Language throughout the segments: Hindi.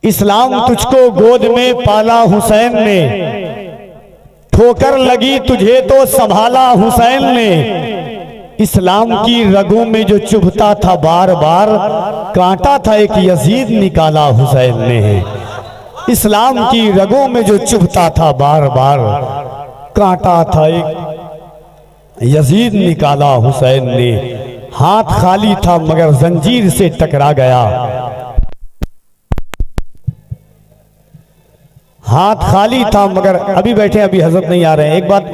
इस्लाम तुझको गोद में पाला हुसैन ने, ठोकर लगी तुझे तो संभाला हुसैन ने। इस्लाम की रगों में जो चुभता था बार बार, कांटा था एक यजीद निकाला हुसैन ने। इस्लाम की रगों में जो चुभता था बार बार, कांटा था एक यजीद निकाला हुसैन ने। हाथ खाली था मगर जंजीर से टकरा गया, हाथ खाली था मगर अभी बैठे, अभी हजरत नहीं आ रहे हैं। एक बात,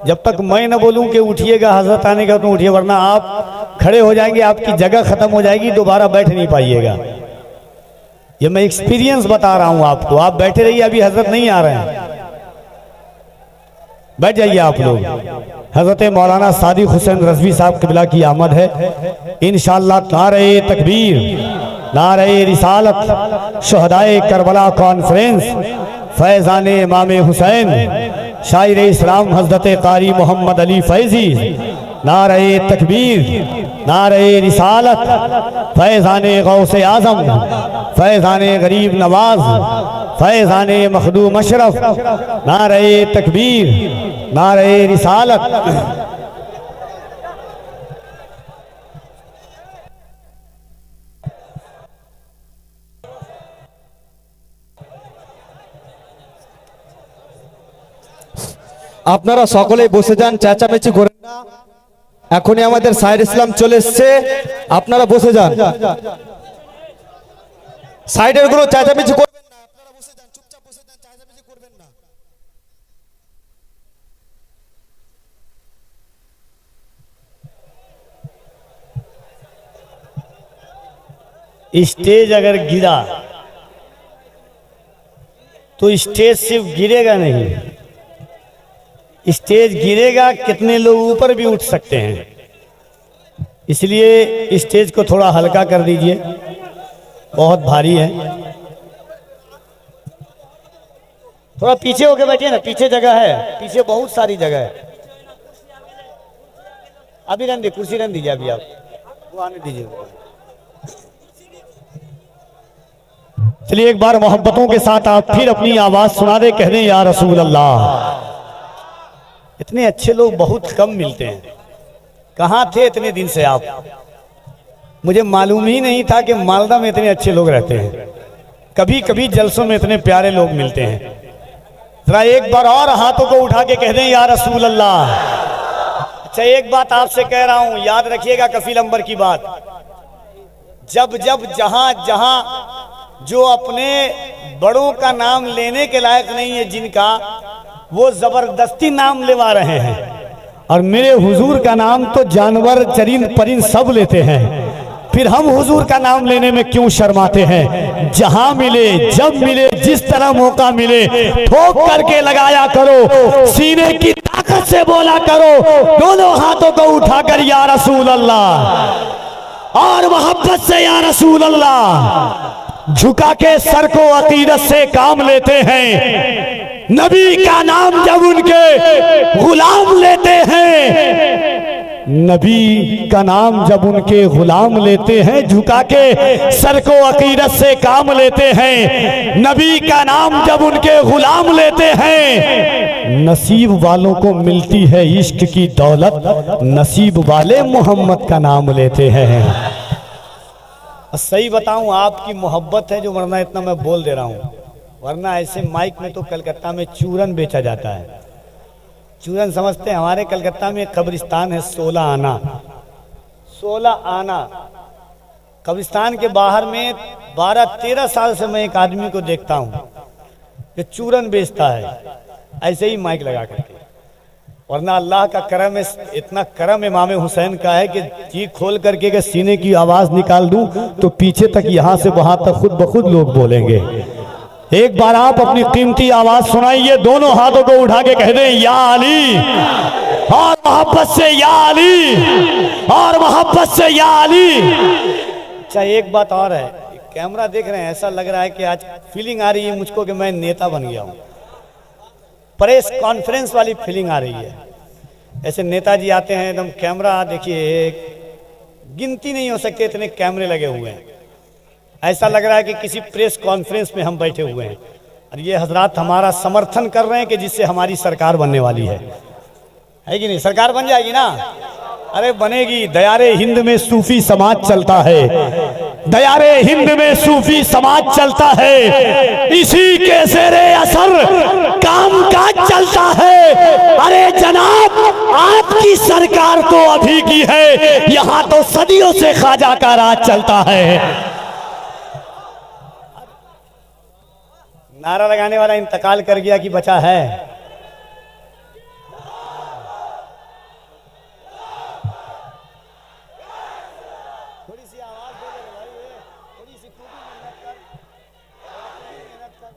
जब तक मैं न बोलूं कि उठिएगा हजरत आने का तो उठिए, वरना आप खड़े हो जाएंगे, आपकी जगह खत्म हो जाएगी, दोबारा बैठ नहीं पाइएगा। ये मैं एक्सपीरियंस बता रहा हूं आपको। आप बैठे रहिए, अभी हजरत नहीं आ रहे हैं, बैठ जाइए आप लोग। हजरत मौलाना सादिक हुसैन रज़वी साहब क़िबला की आमद है इंशाअल्लाह। नारे तकबीर, नारे रिसालत, शुहदाए करबला कॉन्फ्रेंस, फैज़ाने इमाम हुसैन, शायर इस्लाम हज़रत कारी मोहम्मद अली फैज़ी। नारे तकबीर, नारे रिसालत, फैज़ाने गौसे आज़म, फैज़ाने गरीब नवाज, फैज़ाने मखदूम अशरफ। नारे तकबीर, नारे रिसालत। আপনারা সকলেই বসে যান, চেঁচামেচি করেন না। এখনই আমাদের সাইর ইসলাম চলে এসেছে, আপনারা বসে যান। সাইডের গুলো চেঁচামেচি করবেন না, আপনারা বসে যান, চুপচাপ বসে যান, চেঁচামেচি করবেন না। स्टेज अगर गिरा तो स्टेज सिर्फ गिरेगा नहीं, स्टेज गिरेगा, कितने लोग ऊपर भी उठ सकते हैं। इसलिए स्टेज को थोड़ा हल्का कर दीजिए, बहुत भारी है। थोड़ा पीछे होके बैठिए ना, पीछे जगह है, पीछे बहुत सारी जगह है। अभी रहने दीजिए, कुर्सी रहने दीजिए, अभी आप वो आने दीजिए। चलिए एक बार मोहब्बतों के साथ आप फिर अपनी आवाज सुना दे, कह दें या रसूल अल्लाह। इतने अच्छे लोग बहुत कम मिलते हैं। कहाँ थे इतने दिन से आप? मुझे मालूम ही नहीं था कि मालदा में इतने अच्छे लोग रहते हैं। कभी कभी जलसों में इतने प्यारे लोग मिलते हैं। जरा एक बार और हाथों को उठा के कह दें या रसूल अल्लाह। अच्छा एक बात आपसे कह रहा हूं, याद रखिएगा कफील अंबर की बात। जब जब जहां जहां जो अपने बड़ों का नाम लेने के लायक नहीं है जिनका, वो जबरदस्ती नाम लेवा रहे हैं। और मेरे हुजूर का नाम तो जानवर चरिंद परिंद सब लेते हैं, फिर हम हुजूर का नाम लेने में क्यों शर्माते हैं? जहां मिले, जब मिले, जिस तरह मौका मिले, ठोक करके लगाया करो, सीने की ताकत से बोला करो, दोनों हाथों को उठाकर या रसूल अल्लाह और मोहब्बत से या रसूल अल्लाह। झुका के सर को अकीदत से काम लेते हैं, नबी का नाम जब उनके गुलाम लेते हैं, नबी का नाम जब उनके गुलाम लेते हैं, झुका के सर को अकीदत से काम लेते हैं, नबी का नाम जब उनके गुलाम लेते हैं। नसीब वालों को मिलती है इश्क की दौलत, नसीब वाले मोहम्मद का नाम लेते हैं। सही बताऊं, आपकी मोहब्बत है जो, वरना इतना मैं बोल दे रहा हूं, वरना ऐसे माइक में तो कलकत्ता में चूरन बेचा जाता है। चूरन समझते हैं? हमारे कलकत्ता में कब्रिस्तान है 16 आना, 16 आना कब्रिस्तान के बाहर में 12-13 साल से मैं एक आदमी को देखता हूं जो चूरन बेचता है, ऐसे ही माइक लगा करके। वरना अल्लाह का करम है, इतना करम इमाम हुसैन का है कि जी खोल करके के सीने की आवाज निकाल दूं तो पीछे तक, यहां से वहां तक खुद ब खुद लोग बोलेंगे। एक बार आप अपनी कीमती आवाज सुनाइए, दोनों हाथों को उठा के कह दें या अली, और मोहब्बत से या अली, और मोहब्बत से या अली। अच्छा एक बात और है, कैमरा देख रहे हैं, ऐसा लग रहा है कि आज फीलिंग आ रही है मुझको कि मैं नेता बन गया हूं। प्रेस कॉन्फ्रेंस वाली फीलिंग आ रही है। ऐसे नेताजी आते हैं एकदम, कैमरा देखिए, गिनती नहीं हो सकते इतने कैमरे लगे हुए हैं। ऐसा लग रहा है कि किसी प्रेस कॉन्फ्रेंस में हम बैठे हुए हैं और ये हजरात हमारा समर्थन कर रहे हैं कि जिससे हमारी सरकार बनने वाली है कि नहीं? सरकार बन जाएगी ना? अरे बनेगी। दयारे हिंद में सूफी समाज चलता है, दयारे हिंद में सूफी समाज चलता है, इसी के ज़ेरे असर काम काज चलता है। अरे जनाब, आपकी सरकार तो अभी की है, यहाँ तो सदियों से ख्वाजा का राज चलता है। नारा लगाने वाला इंतकाल कर गया कि बचा है? थोड़ी सी आवाज दे दे भाई, थोड़ी सी खूबी मेहनत कर, मेहनत कर।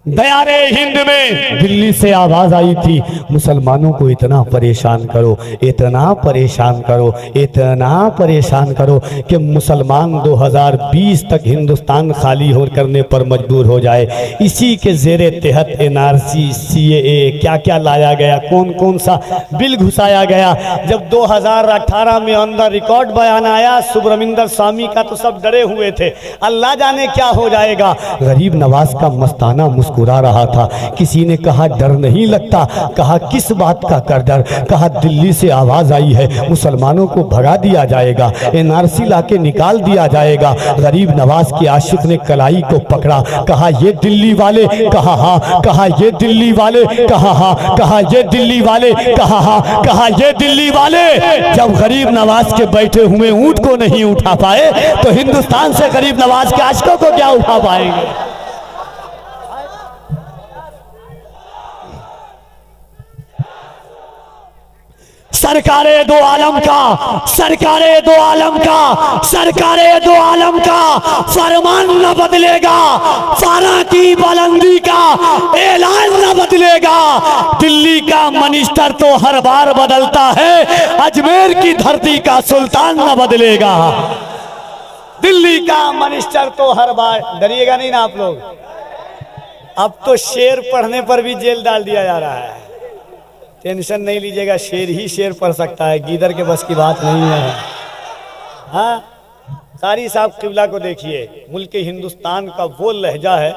दयारे हिंद में दिल्ली से आवाज आई थी, मुसलमानों को इतना परेशान करो, इतना परेशान करो, इतना परेशान करो कि मुसलमान 2020 तक हिंदुस्तान खाली हो करने पर मजबूर हो जाए। इसी के जेरे तहत एनआरसी, सीएए, क्या क्या लाया गया, कौन कौन सा बिल घुसाया गया। जब 2018 में अंदर रिकॉर्ड बयान आया सुब्रमण्यम स्वामी का तो सब डरे हुए थे, अल्लाह जाने क्या हो जाएगा। गरीब नवाज का मस्ताना मुस्कुरा रहा था। किसी ने कहा डर नहीं लगता, कहा किस बात का कर डर, कहा दिल्ली से आवाज आई है, मुसलमानों को भगा दिया जाएगा, एनआरसी लाके निकाल दिया जाएगा। गरीब नवाज के आशिक ने कलाई को पकड़ा, कहा ये दिल्ली वाले, कहा हाँ, कहा ये दिल्ली वाले, कहा हाँ, कहा ये दिल्ली वाले, कहा हाँ, कहा ये दिल्ली वाले। जब गरीब नवाज के बैठे हुए ऊंट को नहीं उठा पाए तो हिंदुस्तान से गरीब नवाज के आशिकों को क्या उठा पाएंगे। सरकारे दो आलम का, सरकारे दो आलम का, सरकारे दो आलम का फरमान न बदलेगा, फारा की बुलंदी का ऐलान न बदलेगा। दिल्ली का मिनिस्टर तो हर बार बदलता है, अजमेर की धरती का सुल्तान न बदलेगा। दिल्ली का मिनिस्टर तो हर बार, डरिएगा नहीं ना आप लोग। अब तो शेर पढ़ने पर भी जेल डाल दिया जा रहा है, टेंशन नहीं लीजिएगा, शेर ही शेर पढ़ सकता है, गीदड़ के बस की बात नहीं है। हाँ, कारी साहब किबला को देखिए, मुल्क हिंदुस्तान का वो लहजा है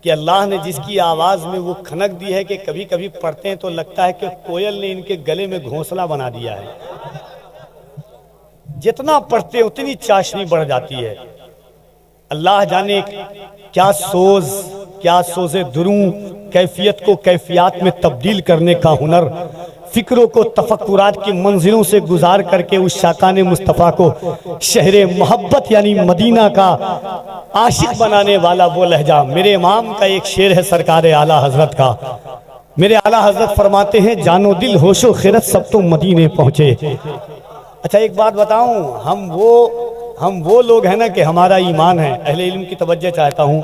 कि अल्लाह ने जिसकी आवाज में वो खनक दी है कि कभी कभी पढ़ते हैं तो लगता है कि कोयल ने इनके गले में घोंसला बना दिया है। जितना पढ़ते उतनी चाशनी बढ़ जाती है। अल्लाह जाने क्या सोज, क्या सोजे दुरूं, कैफियत को कैफियत में तब्दील करने का हुनर, फिक्रों को तफक्कुरात की मंजिलों से गुजार करके उस शाकान मुस्तफ़ा को शहरे मोहब्बत यानी मदीना का आशिक बनाने वाला वो लहजा। मेरे इमाम का एक शेर है सरकार आला हजरत का। मेरे आला हजरत फरमाते हैं, जानो दिल होशो खिरत सब तो मदीने पहुंचे। अच्छा एक बात बताऊं, हम वो लोग हैं ना कि हमारा ईमान है। अहले इल्म की तवज्जो चाहता हूँ,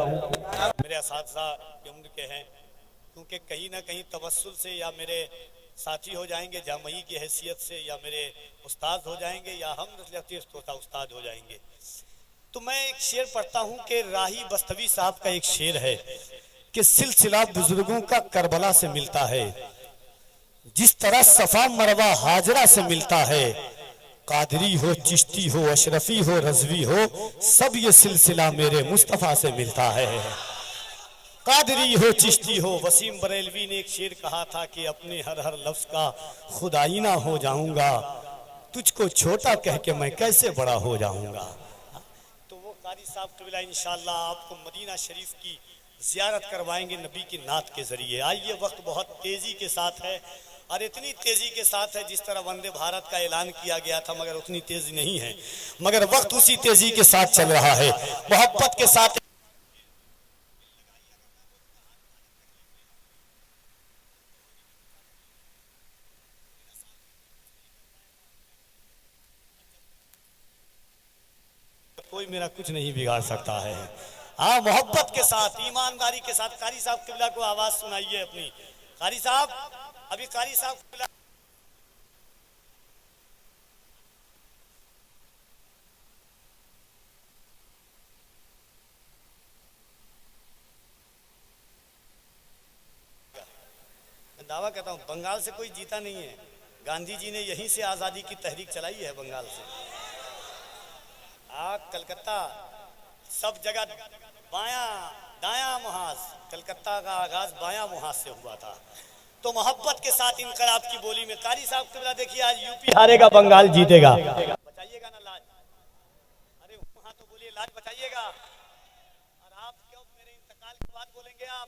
मेरे असातिज़ा की उम्र के हैं, क्योंकि कहीं ना कहीं तवस्सुल से या मेरे साथी हो जाएंगे जामई की हैसियत से, या मेरे उस्ताद हो जाएंगे, या हम लतीफ़ तोता उस्ताद हो जाएंगे। तो मैं एक शेर पढ़ता हूँ कि राही बस्तवी साहब का एक शेर है कि सिलसिला बुजुर्गों का करबला से मिलता है, जिस तरह सफा मरवा हाजरा से मिलता है। कादरी हो, चिश्ती हो, अशरफी हो, रजवी हो, सब ये सिलसिला मेरे मुस्तफ़ा से मिलता है। कादरी हो, चिश्ती हो। वसीम बरेलवी ने एक शेर कहा था कि अपने हर हर लफ्ज का खुदाईना हो जाऊंगा, तुझको छोटा कह के मैं कैसे बड़ा हो जाऊंगा। तो वो कारी साहब कबिला इंशाअल्लाह आपको मदीना शरीफ की जियारत करवाएंगे नबी की नात के जरिए। आइए, वक्त बहुत तेजी के साथ है और इतनी तेजी के साथ है जिस तरह वंदे भारत का ऐलान किया गया था, मगर उतनी तेजी नहीं है, मगर वक्त उसी तेजी के साथ चल रहा है, मोहब्बत के साथ। कोई मेरा कुछ नहीं बिगाड़ सकता है। हाँ, मोहब्बत के साथ, ईमानदारी के साथ कारी साहब किबला को आवाज सुनाइए अपनी। कारी साहब, अभी कारी साहब किबला दावा कहता हूँ बंगाल से कोई जीता नहीं है। गांधी जी ने यहीं से आजादी की तहरीक चलाई है, बंगाल से। कलकत्ता सब जगह बायां दायां मुहाज, कलकत्ता का आगाज बायां मुहाज से हुआ था। तो मोहब्बत के साथ इनकलाब की बोली में कारी साहब किबला देखिए, आज यूपी हारेगा बंगाल जीतेगा। बचाइएगा ना लाज, अरे वहां तो बोलिए लाज बचाइएगा। और आप क्यों मेरे इंतकाल के बाद बोलेंगे? आप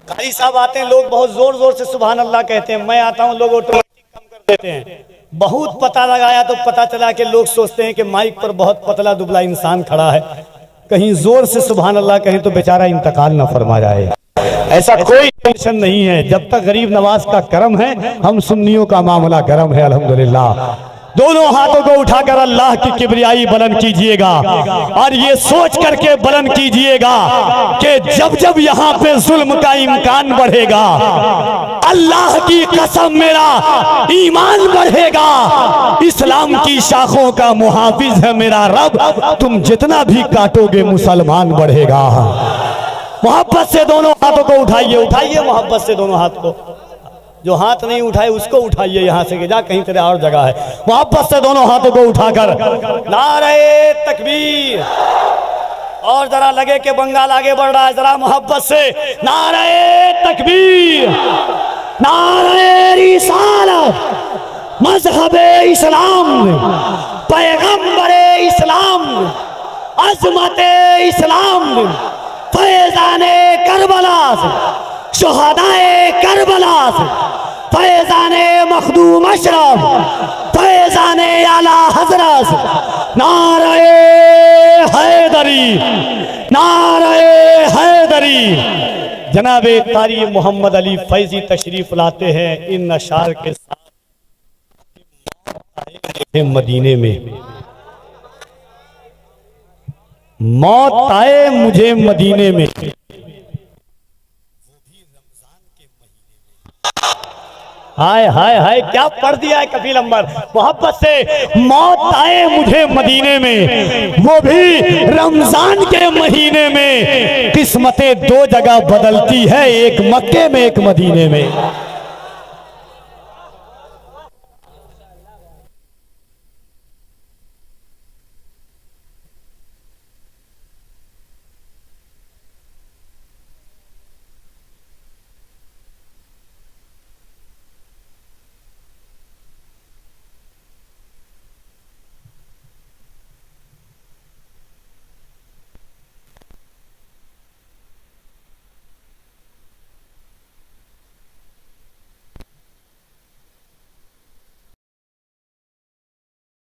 कारी साहब आते हैं, लोग बहुत जोर जोर से सुभान अल्लाह कहते हैं, मैं आता हूं लोग ऑटोमेटिक कम कर देते हैं। बहुत पता लगाया तो पता चला कि लोग सोचते हैं कि माइक पर बहुत पतला दुबला इंसान खड़ा है, कहीं जोर से सुभान अल्लाह कहें तो बेचारा इंतकाल ना फरमा जाए। ऐसा कोई टेंशन नहीं है, जब तक गरीब नवाज का करम है, हम सुन्नियों का मामला गरम है अल्हम्दुलिल्लाह। दोनों हाथों को उठाकर अल्लाह की किबरियाई बुलंद कीजिएगा और ये सोच करके बुलंद कीजिएगा कि जब जब यहाँ पे जुल्म का इम्कान बढ़ेगा, अल्लाह की कसम मेरा ईमान बढ़ेगा। इस्लाम की शाखों का मुहाफिज है मेरा रब, तुम जितना भी काटोगे मुसलमान बढ़ेगा। मोहब्बत से दोनों हाथों को उठाइए, उठाइए मोहब्बत से दोनों हाथ को। जो हाथ नहीं उठाए उसको उठाइए यहाँ से, कि जा कहीं तेरे और जगह है। मोहब्बत से दोनों हाथों को उठाकर नारे तकबीर, और जरा लगे कि बंगाल आगे बढ़ रहा है, जरा मोहब्बत से नारे तकबीर, नारे रिसालत, मजहबे इस्लाम, पैगंबरे इस्लाम, अजमते इस्लाम, फैजाने करबला से, शुहदाए करबला से, फैजाने मखदूम अशरफ, फैजाने आला हजरत, नारे हैदरी, नारे हैदरी। जनाबे कारी मोहम्मद अली फैजी तशरीफ लाते हैं इन अशार के साथ मदीने में। मौत आए मुझे मदीने में, हाय हाय हाय क्या पढ़ दिया है कफील अंबर। मोहब्बत से मौत आए मुझे मदीने में, वो भी रमजान के महीने में। किस्मतें दो जगह बदलती है, एक मक्के में एक मदीने में।